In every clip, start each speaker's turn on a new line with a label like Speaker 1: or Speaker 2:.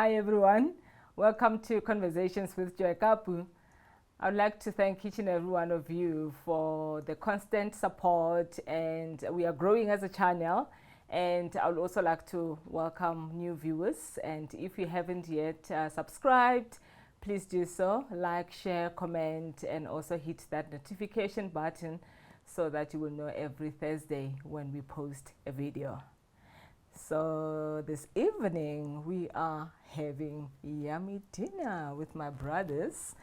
Speaker 1: Hi everyone, welcome to Conversations with Joy Kaapu. I'd like to thank each and every one of you for the constant support, and we are growing as a channel. And I would also like to welcome new viewers, and if you haven't yet subscribed, please do so. Like, share, comment, and also hit that notification button so that you will know every Thursday when we post a video. So this evening we are having yummy dinner with my brothers.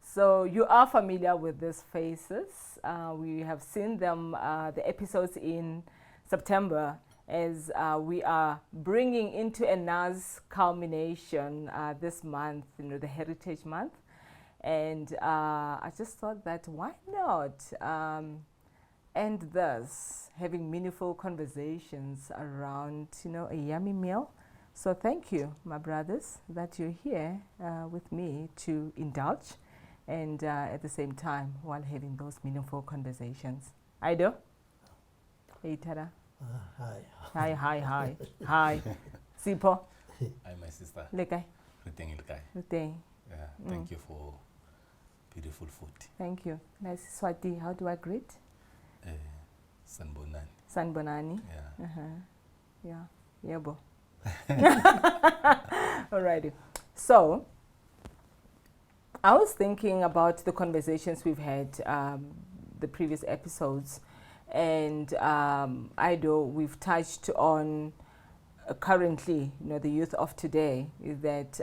Speaker 1: So you are familiar with these faces. We have seen them, the episodes in September, as we are bringing into a nice culmination this month, the Heritage Month. And I just thought that why not end this having meaningful conversations around, a yummy meal. So thank you, my brothers, that you're here with me to indulge and at the same time while having those meaningful conversations. Ido? Hey, Tara.
Speaker 2: Hi.
Speaker 1: Hi. Hi. Sipho?
Speaker 3: Hi, my sister.
Speaker 1: Lekai?
Speaker 3: Yeah, thank you for beautiful food.
Speaker 1: Thank you. Nice Swati. How do I greet?
Speaker 3: Sanbonani.
Speaker 1: Sanbonani?
Speaker 3: Yeah.
Speaker 1: Yeah, bo. Alrighty. So, I was thinking about the conversations we've had, the previous episodes, and Ido, we've touched on currently, the youth of today, is that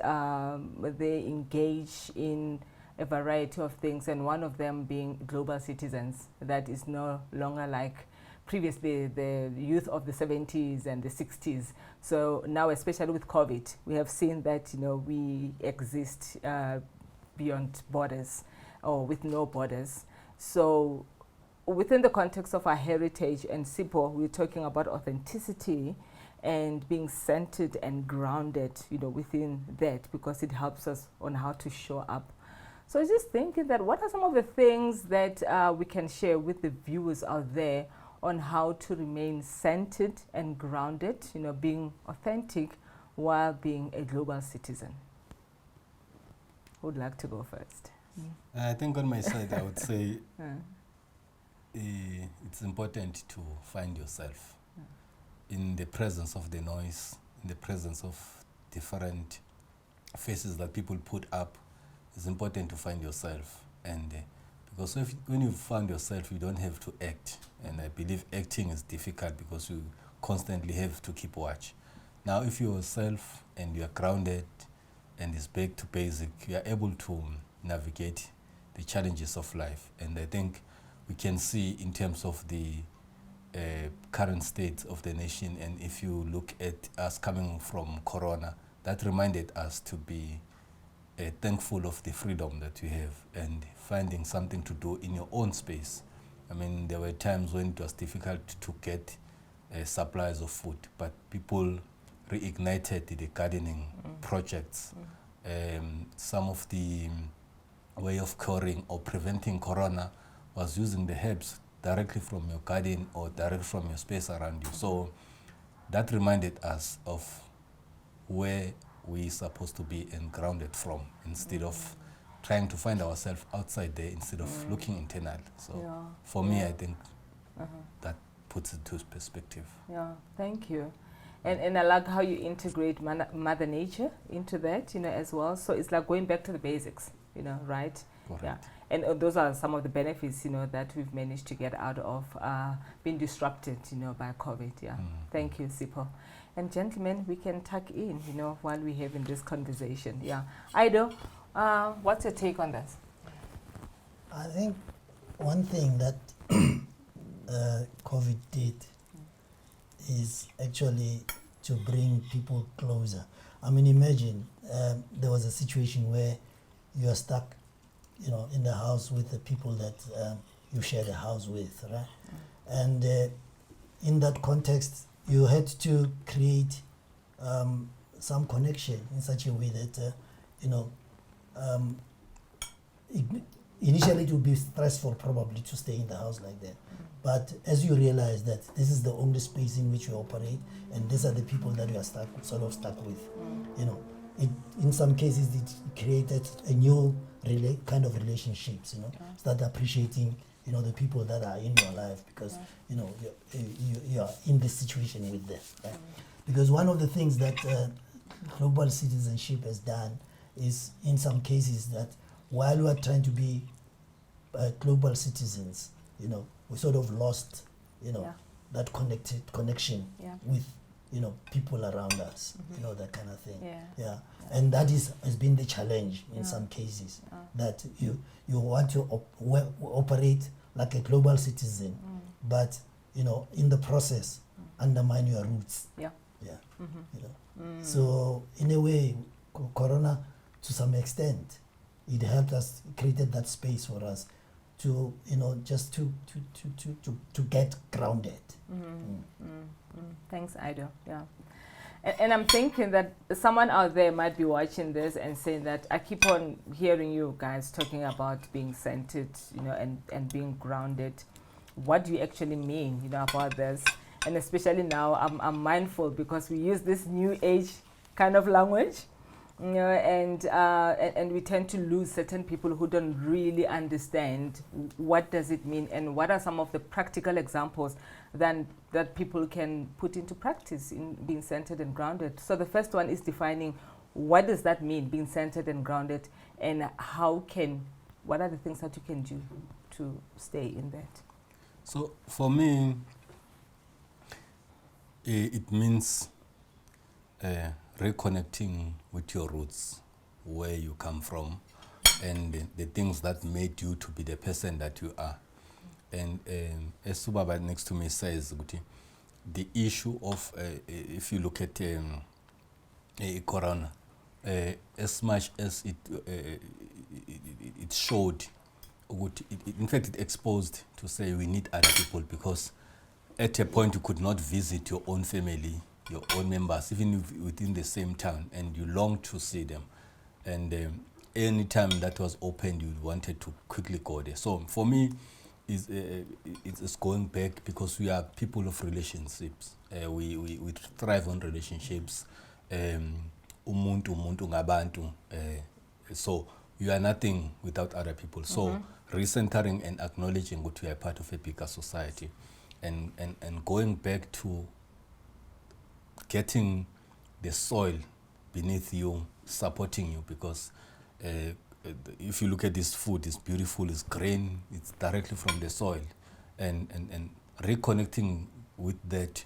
Speaker 1: they engage in a variety of things, and one of them being global citizens. That is no longer like previously the youth of the 70s and the 60s. So now, especially with COVID, we have seen that we exist beyond borders, or with no borders. So within the context of our heritage and Sipho, we're talking about authenticity and being centered and grounded within that, because it helps us on how to show up. So I was just thinking that what are some of the things that we can share with the viewers out there on how to remain centered and grounded, being authentic while being a global citizen? Who would like to go first?
Speaker 3: I think on my side, I would say it's important to find yourself in the presence of the noise, in the presence of different faces that people put up. It's important to find yourself, and because when you find yourself, you don't have to act, and I believe acting is difficult because you constantly have to keep watch. Now, if you're yourself and you are grounded and it's back to basic, you are able to navigate the challenges of life. And I think we can see in terms of the current state of the nation, and if you look at us coming from Corona, that reminded us to be thankful of the freedom that you have and finding something to do in your own space. I mean, there were times when it was difficult to get supplies of food, but people reignited the gardening projects. Some of the way of curing or preventing Corona was using the herbs directly from your garden or directly from your space around you. So that reminded us of where we're supposed to be and grounded from, instead of trying to find ourselves outside there, instead of looking internal. So for me, I think that puts it to perspective.
Speaker 1: Yeah, thank you. And I like how you integrate Mother Nature into that, as well. So it's like going back to the basics, right?
Speaker 3: Correct.
Speaker 1: Yeah. And those are some of the benefits, that we've managed to get out of being disrupted, by COVID. Yeah. Thank you, Sipho. And gentlemen, we can tuck in, while we're having this conversation. Yeah. Ido, what's your take on this?
Speaker 2: I think one thing that COVID did is actually to bring people closer. I mean, imagine there was a situation where you are stuck, in the house with the people that you share the house with, right? And in that context, you had to create some connection in such a way that, initially it would be stressful probably to stay in the house like that. But as you realize that this is the only space in which you operate, and these are the people that you are stuck with, in some cases it created a new kind of relationships, start appreciating, the people that are in your life, because, you are in this situation with them, right? Because one of the things that global citizenship has done is, in some cases, that while we are trying to be global citizens, we sort of lost, that connection with, people around us, that kind of thing. Yeah. And that has been the challenge in some cases, that you want to operate like a global citizen, but, in the process, undermine your roots.
Speaker 1: Yeah.
Speaker 2: So in a way, Corona, to some extent, it helped us, created that space for us to, just to get grounded.
Speaker 1: Thanks, Ido. Yeah. And I'm thinking that someone out there might be watching this and saying that I keep on hearing you guys talking about being centered, and being grounded. What do you actually mean, about this? And especially now, I'm mindful because we use this new age kind of language, and we tend to lose certain people who don't really understand what does it mean, and what are some of the practical examples that people can put into practice in being centered and grounded. So the first one is defining what does that mean, being centered and grounded, and what are the things that you can do to stay in that?
Speaker 3: So for me, it means reconnecting with your roots, where you come from, and the things that made you to be the person that you are. And as Subaba next to me says, the issue of, if you look at Corona, as much as it showed, in fact it exposed to say we need other people, because at a point you could not visit your own family, your own members, even if within the same town, and you longed to see them. And any time that was opened, you wanted to quickly go there. So for me, it's going back, because we are people of relationships. We thrive on relationships. Umuntu ngabantu. So you are nothing without other people. So recentering and acknowledging that we are part of a bigger society, and going back to getting the soil beneath you supporting you, because if you look at this food, it's beautiful, it's green, it's directly from the soil, and reconnecting with that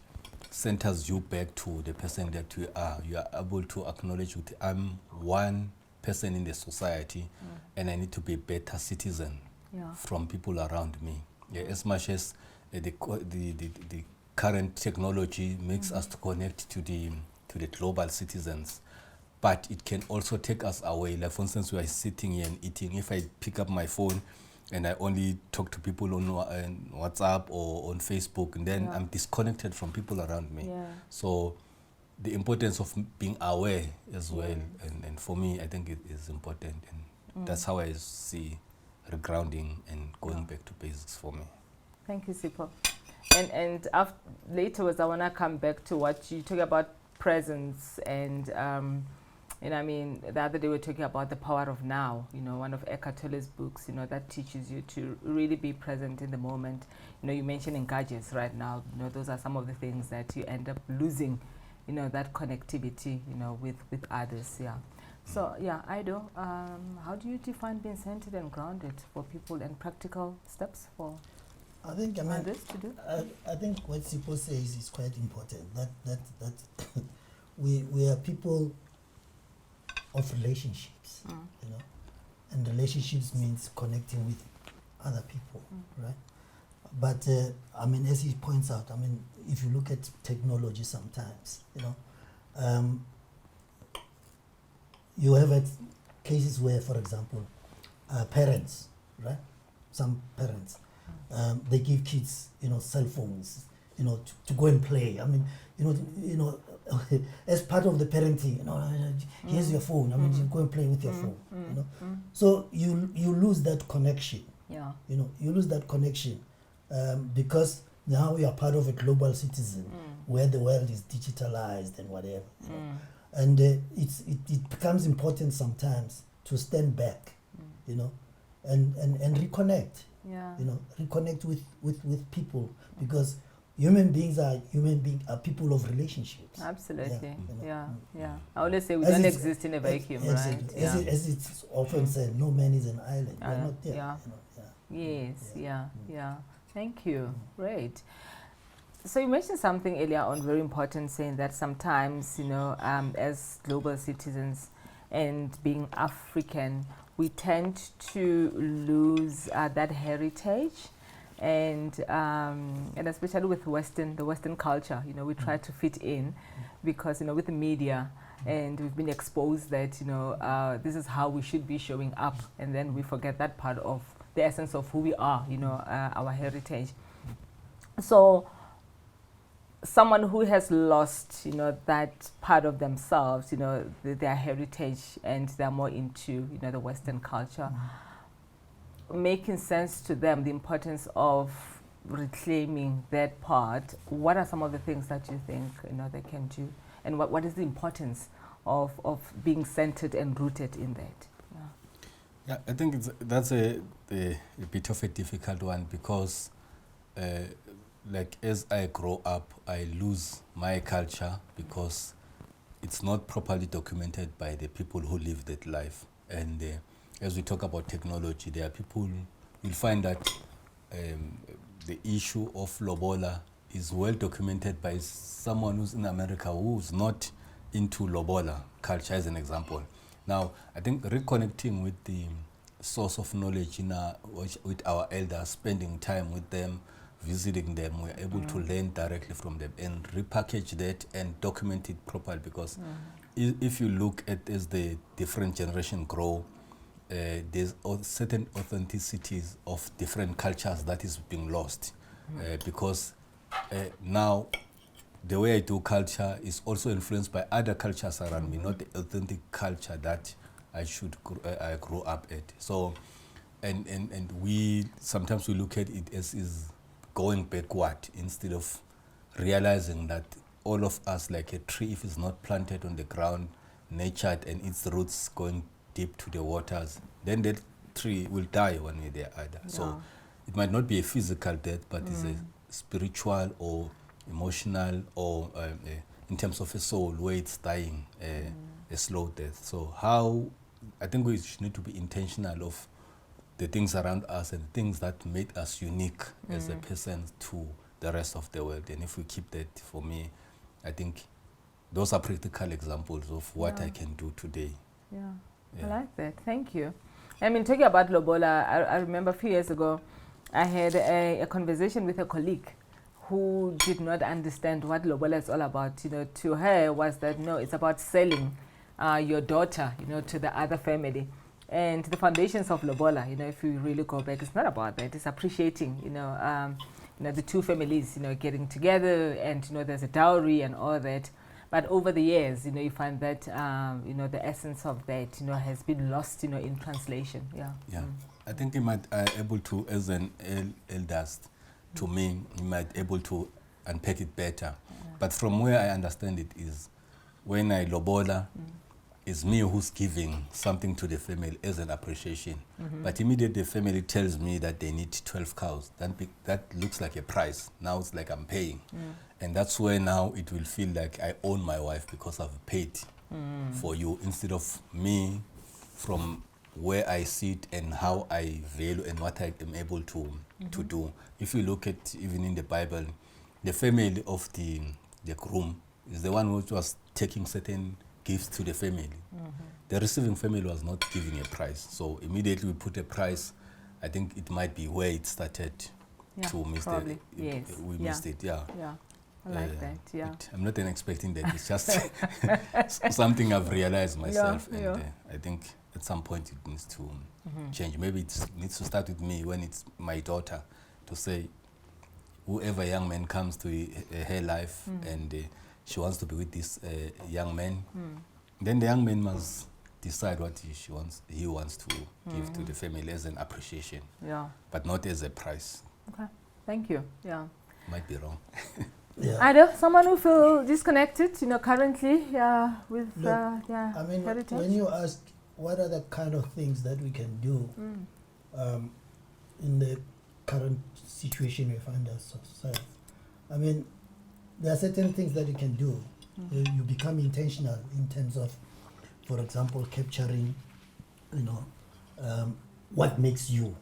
Speaker 3: centers you back to the person that you are. You are able to acknowledge that I'm one person in the society, and I need to be a better citizen from people around me. As much as the current technology makes us to connect to the global citizens, but it can also take us away. Like, for instance, we are sitting here and eating. If I pick up my phone and I only talk to people on WhatsApp or on Facebook, and then I'm disconnected from people around me. So the importance of being aware as well, and for me, I think it is important, and that's how I see regrounding and going back to basics for me.
Speaker 1: Thank you, Sipho. And later, I want to come back to what you talk about, presence, and I mean, the other day we were talking about the power of now, one of Eckhart Tolle's books, that teaches you to really be present in the moment. You mentioned gadgets right now, those are some of the things that you end up losing, that connectivity, with others, So, Ido, how do you define being centered and grounded for people, and practical steps for others to do?
Speaker 2: I think what Sipho says is quite important, that we are people of relationships, and relationships means connecting with other people, right? But I mean, as he points out, I mean, if you look at technology sometimes, you have cases where, for example, parents, right? Some parents, they give kids, cell phones, to go and play. I mean, as part of the parenting, here's your phone. I mean, you go and play with your phone. So you lose that connection. You lose that connection because now you are part of a global citizen where the world is digitalized and whatever. And it becomes important sometimes to stand back, you know, and reconnect.
Speaker 1: Yeah.
Speaker 2: You know, reconnect with people, because human beings are people of relationships.
Speaker 1: Absolutely.
Speaker 2: Yeah,
Speaker 1: Yeah. I always say we
Speaker 2: As
Speaker 1: don't
Speaker 2: it's-
Speaker 1: exist in a vacuum,
Speaker 2: exactly.
Speaker 1: right?
Speaker 2: As it's often said, no man is an island. We're
Speaker 1: Yeah.
Speaker 2: not there.
Speaker 1: Yeah.
Speaker 2: You know,
Speaker 1: Yes. Yeah. Thank you. Great. So you mentioned something earlier on very important, saying that sometimes, you know, as global citizens and being African, we tend to lose that heritage, and especially with the Western culture, you know, we try to fit in because, you know, with the media, and we've been exposed that, you know, this is how we should be showing up, and then we forget that part of the essence of who we are, you know, our heritage. So someone who has lost, you know, that part of themselves, you know, their heritage, and they're more into, you know, the Western culture, making sense to them the importance of reclaiming that part. What are some of the things that you think, you know, they can do, and what is the importance of being centered and rooted in that?
Speaker 3: Yeah, I think that's a bit of a difficult one, because like as I grow up, I lose my culture because it's not properly documented by the people who live that life. And as we talk about technology, there are people, you'll find that the issue of lobola is well documented by someone who's in America who's not into lobola culture, as an example. Now, I think reconnecting with the source of knowledge with our elders, spending time with them, visiting them, we're able to learn directly from them and repackage that and document it properly, because if you look at as the different generation grow, there's certain authenticities of different cultures that is being lost, because now the way I do culture is also influenced by other cultures around me, not the authentic culture that I grew up at. So, and we sometimes we look at it as is going backward, instead of realizing that all of us, like a tree, if it's not planted on the ground, nurtured, and its roots going deep to the waters, then that tree will die one way or the other. Yeah. So it might not be a physical death, but it's a spiritual or emotional, or in terms of a soul, where it's dying, a slow death. So I think we need to be intentional of the things around us and things that make us unique as a person to the rest of the world. And if we keep that, for me, I think those are practical examples of what I can do today.
Speaker 1: Yeah. I like that. Thank you. I mean, talking about lobola, I remember a few years ago, I had a conversation with a colleague who did not understand what lobola is all about. You know, to her was that, no, it's about selling your daughter, you know, to the other family. And the foundations of lobola, you know, if you really go back, it's not about that. It's appreciating, you know, the two families, you know, getting together, and, you know, there's a dowry and all that. But over the years, you know, you find that, you know, the essence of that, you know, has been lost, you know, in translation. Yeah.
Speaker 3: Yeah. I think you might able to, as an elders, to me, you might able to unpack it better. But from where I understand it is, when I lobola, it's me who's giving something to the family as an appreciation. But immediately the family tells me that they need 12 cows. That looks like a price. Now it's like I'm paying. And that's where now it will feel like I own my wife because I've paid for you, instead of me from where I sit and how I value and what I am able to do. If you look at even in the Bible, the family of the groom is the one who was taking certain gifts to the family. The receiving family was not giving a price. So immediately we put a price. I think it might be where it started to miss it.
Speaker 1: Yes.
Speaker 3: We missed it,
Speaker 1: Yeah. I like that, yeah.
Speaker 3: I'm not expecting that. It's just something I've realized myself.
Speaker 1: Yeah.
Speaker 3: And I think at some point it needs to change. Maybe it needs to start with me when it's my daughter, to say, whoever young man comes to her life and she wants to be with this young man, then the young man must decide what he wants to give to the family as an appreciation, but not as a price.
Speaker 1: Okay, thank you. Yeah.
Speaker 3: Might be wrong.
Speaker 2: Yeah.
Speaker 1: Ido, someone who feel disconnected, currently, with
Speaker 2: Look, I mean,
Speaker 1: heritage?
Speaker 2: when you ask what are the kind of things that we can do in the current situation we find ourselves, I mean, there are certain things that you can do. You become intentional in terms of, for example, capturing, what makes you.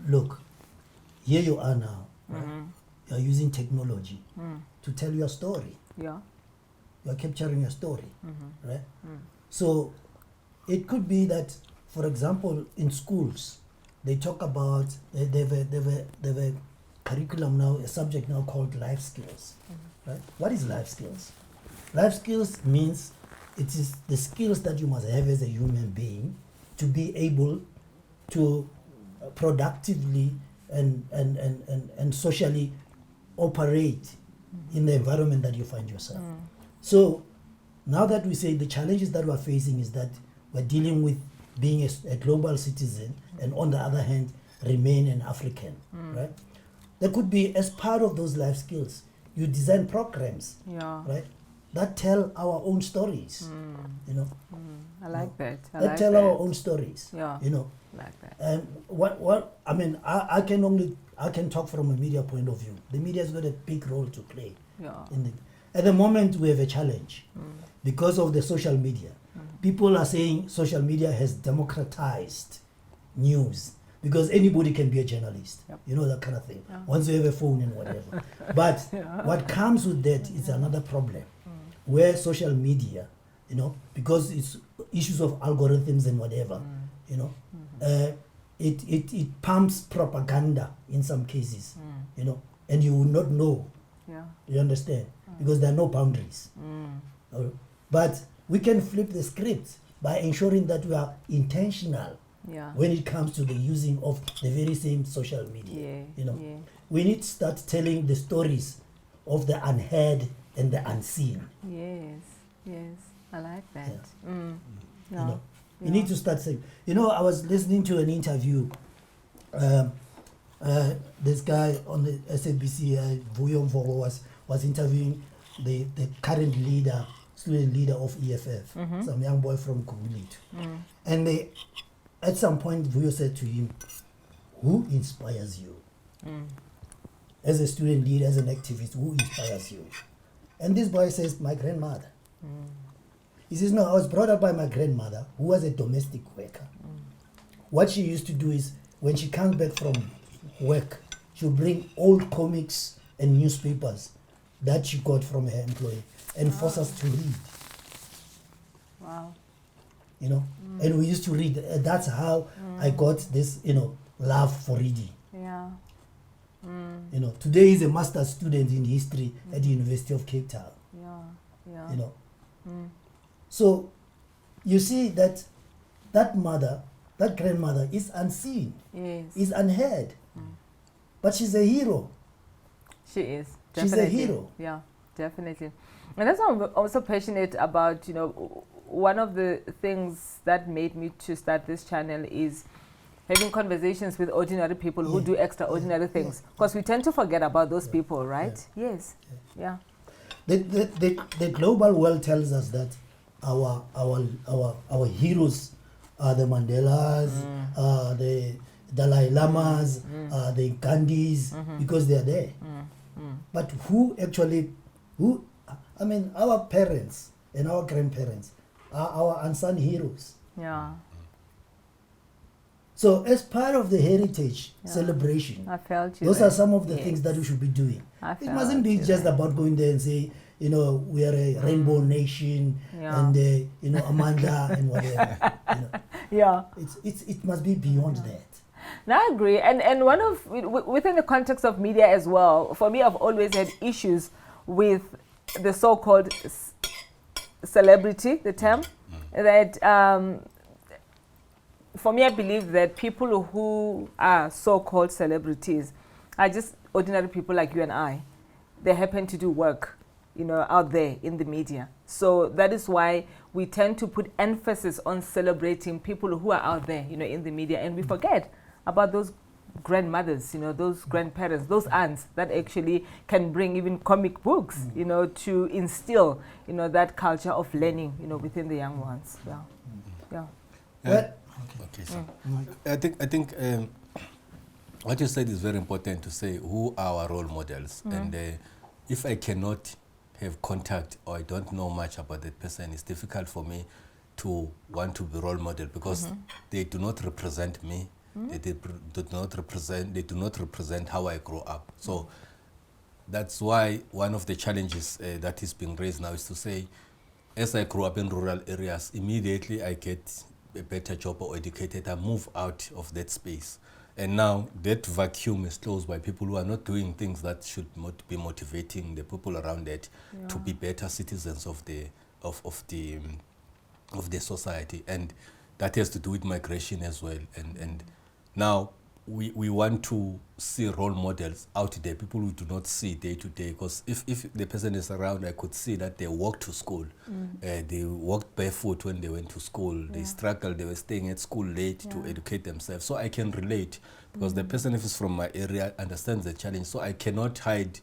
Speaker 2: Look, here you are now. Right? You are using technology to tell your story.
Speaker 1: Yeah.
Speaker 2: You are capturing your story, right? So it could be that, for example, in schools, they talk about they have a curriculum now, a subject now called life skills. Right? What is life skills? Life skills means it is the skills that you must have as a human being to be able to productively and socially operate in the environment that you find yourself. So now that we say the challenges that we're facing is that we're dealing with being a global citizen and on the other hand remain an African, right? There could be, as part of those life skills, you design programs, right, that tell our own stories,
Speaker 1: I like that.
Speaker 2: that tell our own stories,
Speaker 1: Like that.
Speaker 2: And what I mean, I can talk from a media point of view. The media has got a big role to play. At the moment, we have a challenge because of the social media. People are saying social media has democratized news because anybody can be a journalist, that kind of thing. Once you have a phone and whatever. But what comes with that is another problem, where social media, because it's issues of algorithms and whatever, it pumps propaganda in some cases, and you will not know. You understand? Because there are no boundaries. But we can flip the script by ensuring that we are intentional when it comes to the using of the very same social media. We need to start telling the stories of the unheard and the unseen.
Speaker 1: Yes, I like that.
Speaker 2: You need to start saying, I was listening to an interview. This guy on the SABC, Vuyo Mvogo, was interviewing the current student leader of EFF, some young boy from Kubulitu. And at some point, Vuyo said to him, who inspires you? As a student leader, as an activist, who inspires you? And this boy says, my grandmother. He says, no, I was brought up by my grandmother, who was a domestic worker. What she used to do is, when she comes back from work, she'll bring old comics and newspapers that she got from her employer and force us to read.
Speaker 1: Wow.
Speaker 2: And we used to read. That's how I got this, love for reading. Today he's a master's student in history at the University of Cape Town. So you see that grandmother is unseen, is unheard, but she's a hero.
Speaker 1: She is. Definitely.
Speaker 2: She's a hero.
Speaker 1: Yeah, definitely. And that's why I'm also passionate about, one of the things that made me to start this channel is having conversations with ordinary people who do extraordinary things. Because we tend to forget about those people, right? Yes.
Speaker 2: The global world tells us that our heroes are the Mandelas, the Dalai Lamas, the Gandhis, because they are there. But our parents and our grandparents are our unsung heroes. So as part of the heritage celebration, those are some of the things that we should be doing. It mustn't be just about going there and say, we are a rainbow nation and Amanda and whatever. It must be beyond that.
Speaker 1: No, I agree. And one of within the context of media as well, for me, I've always had issues with the so-called celebrity, the term, that for me, I believe that people who are so-called celebrities are just ordinary people like you and I. They happen to do work, out there in the media. So that is why we tend to put emphasis on celebrating people who are out there, in the media, and we forget about those grandmothers, those grandparents, those aunts that actually can bring even comic books, to instill, that culture of learning, within the young ones. Yeah. Yeah.
Speaker 3: Okay, so I think what you said is very important to say who are our role models. And if I cannot have contact or I don't know much about that person, it's difficult for me to want to be role model because they do not represent me. They do not represent how I grow up. So that's why one of the challenges that is being raised now is to say, as I grew up in rural areas, immediately I get a better job or educated, I move out of that space. And now that vacuum is closed by people who are not doing things that should be motivating the people around that to be better citizens of the society. And that has to do with migration as well. And now we want to see role models out there, people who do not see day to day. Because if the person is around, I could see that they walked to school. They walked barefoot when they went to school. They struggled. They were staying at school late to educate themselves. So I can relate because the person, if it's from my area, understands the challenge. So I cannot hide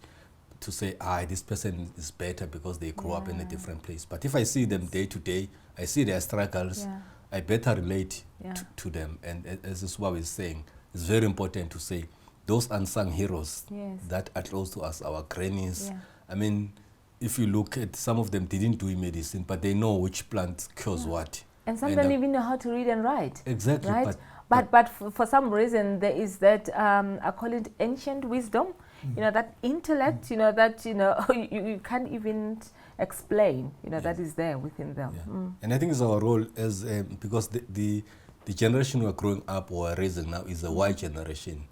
Speaker 3: to say, this person is better because they grew up in a different place. But if I see them day to day, I see their struggles, I better relate to them. And as Iswa is saying, it's very important to say those unsung heroes that are close to us, our grannies. I mean, if you look at some of them, didn't do medicine, but they know which plant cures what.
Speaker 1: And some don't even know how to read and write.
Speaker 3: Exactly.
Speaker 1: Right? But for some reason, there is that, I call it ancient wisdom, that intellect, that, you can't even explain, that is there within them.
Speaker 3: And I think it's our role as, because the generation we're growing up or raising now is a Y generation.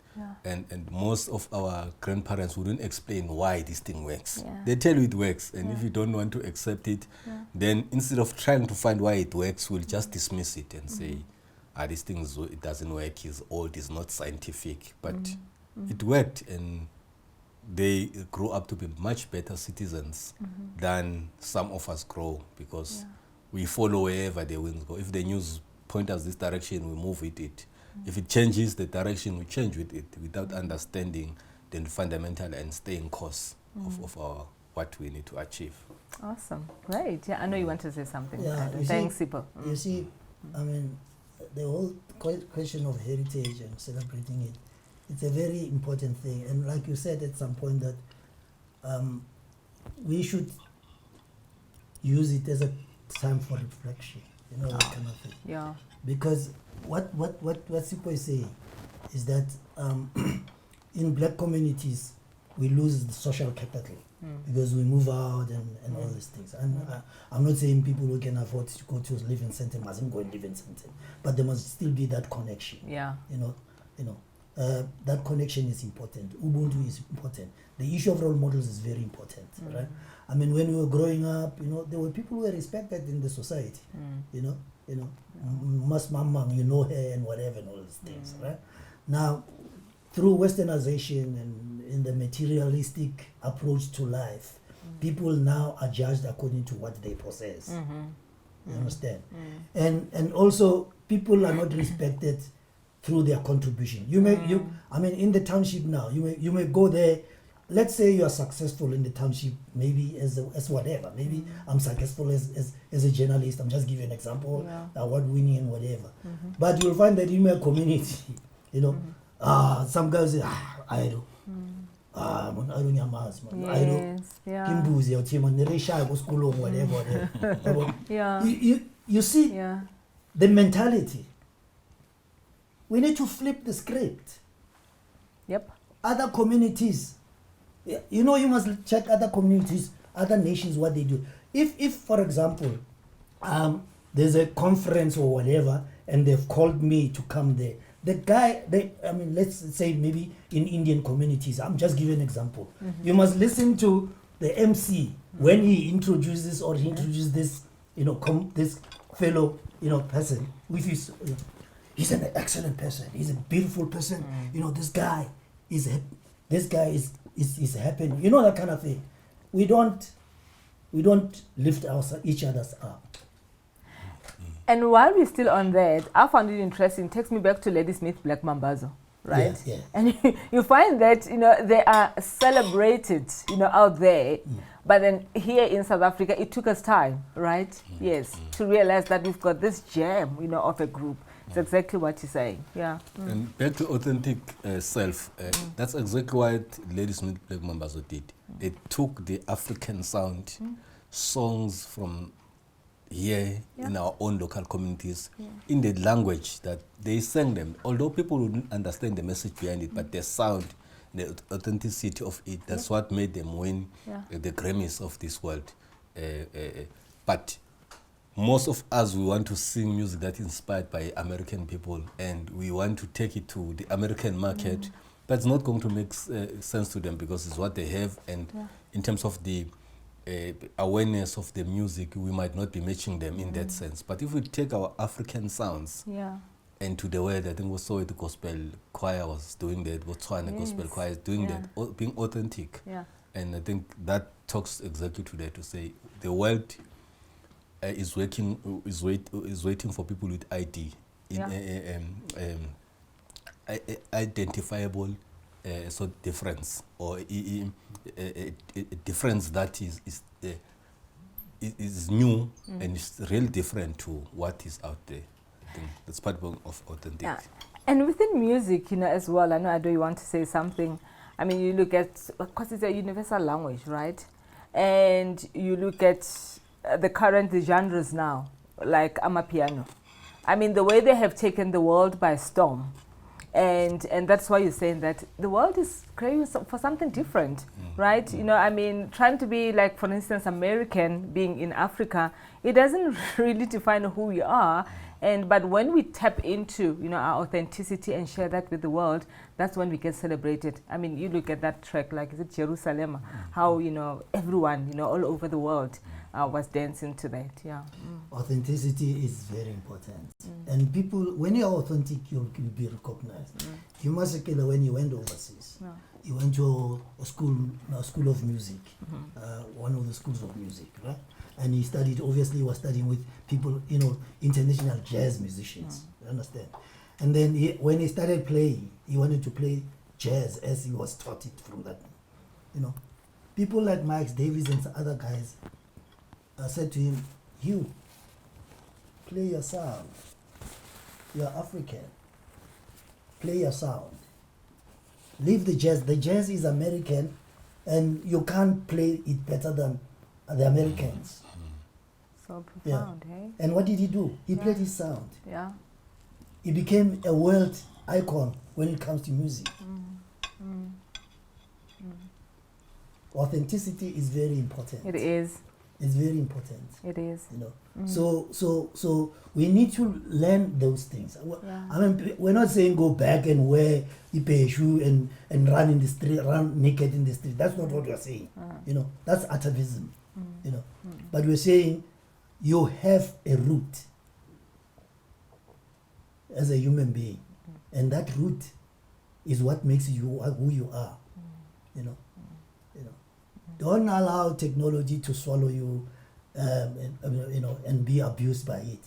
Speaker 3: And most of our grandparents wouldn't explain why this thing works. They tell you it works, and if you don't want to accept it, then instead of trying to find why it works, we'll just dismiss it and say, this thing it doesn't work, it's old, it's not scientific. But it worked, and they grew up to be much better citizens than some of us grow, because we follow wherever the winds go. If the news point us this direction, we move with it. If it changes the direction, we change with it without understanding the fundamental and staying course of our what we need to achieve.
Speaker 1: Awesome. Great. Yeah, I know you want to say something.
Speaker 2: Thanks,
Speaker 1: Sipho.
Speaker 2: You see, I mean, the whole question of heritage and celebrating it, it's a very important thing. And like you said at some point that we should use it as a time for reflection, that kind of thing.
Speaker 1: Yeah.
Speaker 2: Because what Sipho is saying is that in black communities we lose the social capital because we move out and all these things. And I'm not saying people who can afford to go to live in Sandton mustn't go and live in Sandton, but there must still be that connection.
Speaker 1: Yeah.
Speaker 2: That connection is important. Ubuntu is important. The issue of role models is very important, right? I mean, when we were growing up, there were people who were respected in the society, Mas Mamang, her and whatever and all these things, right? Now, through westernization and in the materialistic approach to life, people now are judged according to what they possess. You understand? And also, people are not respected through their contribution. In the township now, you may go there. Let's say you are successful in the township, maybe as whatever. Maybe I'm successful as a journalist. I'm just giving an example, award-winning and whatever. But you'll find that in my community, some guys say, Ido. Ido Nyamas, Ido. Kimbuzi, or Timon, Neresha, go school or whatever. You see the mentality. We need to flip the script.
Speaker 1: Yep.
Speaker 2: Other communities, you must check other communities, other nations, what they do. If for example, there's a conference or whatever, and they've called me to come there, the guy, let's say maybe in Indian communities, I'm just giving an example. You must listen to the MC when he introduces or he introduces this, this fellow, person with his. He's an excellent person. He's a beautiful person. This guy is happening. That kind of thing. We don't lift each other's up.
Speaker 1: And while we're still on that, I found it interesting. Takes me back to Ladysmith Black Mambazo. right?
Speaker 2: Yeah.
Speaker 1: And you find that, you know, they are celebrated, you know, out there. But then here in South Africa, it took us time, right? Yes, to realize that we've got this gem, you know, of a group. It's exactly what you're saying. Yeah.
Speaker 3: And back to authentic self, that's exactly what Ladies Meet Black members did. They took the African sound, songs from here in our own local communities, in the language that they sang them. Although people wouldn't understand the message behind it, but the sound, the authenticity of it, that's what made them win the Grammys of this world. But most of us, we want to sing music that's inspired by American people, and we want to take it to the American market. That's not going to make sense to them because it's what they have, and in terms of the awareness of the music, we might not be matching them in that sense. But if we take our African sounds and to the world, I think we saw it, the gospel choir was doing that, Botswana gospel choir is doing that, being authentic. And I think that talks exactly to that, to say the world is waiting for people with ID, identifiable so difference, or a difference that is new and is really different to what is out there. I think that's part of authentic.
Speaker 1: Yeah. And within music, you know, as well, I know, Ado, you want to say something. I mean, you look at, because it's a universal language, right? And you look at the current genres now, like Amapiano. I mean, the way they have taken the world by storm. And that's why you're saying that the world is craving for something different, right? You know, I mean, trying to be like, for instance, American, being in Africa, it doesn't really define who we are. But when we tap into, you know, our authenticity and share that with the world, that's when we get celebrated. I mean, you look at that track, like, is it Jerusalem? How, you know, everyone, you know, all over the world was dancing to that.
Speaker 2: Authenticity is very important. And people, when you're authentic, you'll be recognized. You must say that when you went overseas, you went to a school of music, one of the schools of music, right? And he studied, obviously he was studying with people, you know, international jazz musicians, you understand? And then when he started playing, he wanted to play jazz as he was taught it from that, you know. People like Miles Davis and other guys said to him, you, play your sound. You're African. Play your sound. Leave the jazz. The jazz is American, and you can't play it better than the Americans.
Speaker 1: So profound, hey?
Speaker 2: And what did he do? He played his sound.
Speaker 1: Yeah.
Speaker 2: He became a world icon when it comes to music. Authenticity is very important.
Speaker 1: It is.
Speaker 2: It's very important.
Speaker 1: It is.
Speaker 2: You know. So we need to learn those things. I mean, we're not saying go back and wear a shoe and run in the street, run naked in the street. That's not what we're saying. You know, that's atavism. You know, but we're saying you have a root as a human being, and that root is what makes you who you are. You know. Don't allow technology to swallow you, you know, and be abused by it.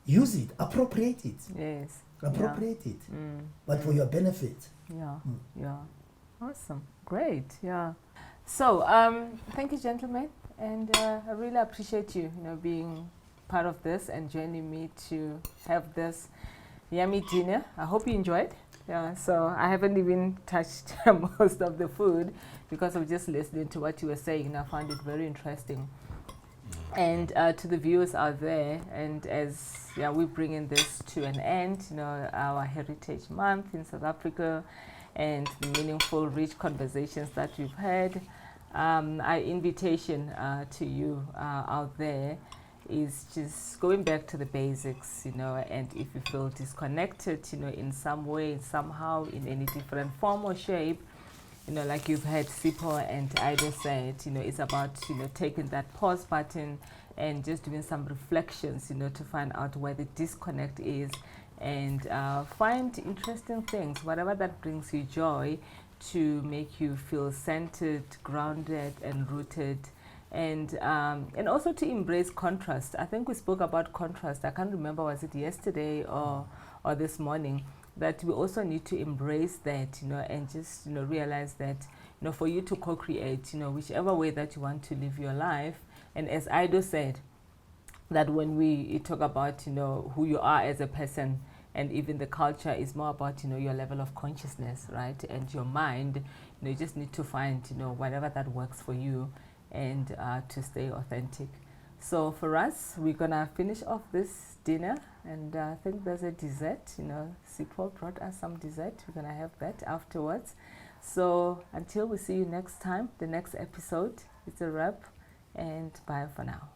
Speaker 2: Use it, appropriate it.
Speaker 1: Yes.
Speaker 2: Appropriate it, but for your benefit.
Speaker 1: Yeah. Awesome. Great. Yeah. So, thank you, gentlemen, and I really appreciate you, you know, being part of this and joining me to have this yummy dinner. I hope you enjoyed. Yeah, so I haven't even touched most of the food because of just listening to what you were saying, and I found it very interesting. And to the viewers out there, and as we're bringing this to an end, you know, our Heritage Month in South Africa, and the meaningful, rich conversations that we've had, our invitation to you out there is just going back to the basics, you know, and if you feel disconnected, you know, in some way, somehow, in any different form or shape, you know, like you've heard Sipho and Ido said, you know, it's about, you know, taking that pause button and just doing some reflections, you know, to find out where the disconnect is, and find interesting things, whatever that brings you joy, to make you feel centered, grounded, and rooted. And also to embrace contrast. I think we spoke about contrast. I can't remember, was it yesterday or this morning, that we also need to embrace that, and just, realize that, for you to co-create, whichever way that you want to live your life. And as Ido said, that when we talk about, who you are as a person, and even the culture is more about, your level of consciousness, right? And your mind, you just need to find, whatever that works for you, and to stay authentic. So for us, we're gonna finish off this dinner, and I think there's a dessert, Sipho brought us some dessert. We're gonna have that afterwards. So until we see you next time, the next episode, it's a wrap, and bye for now.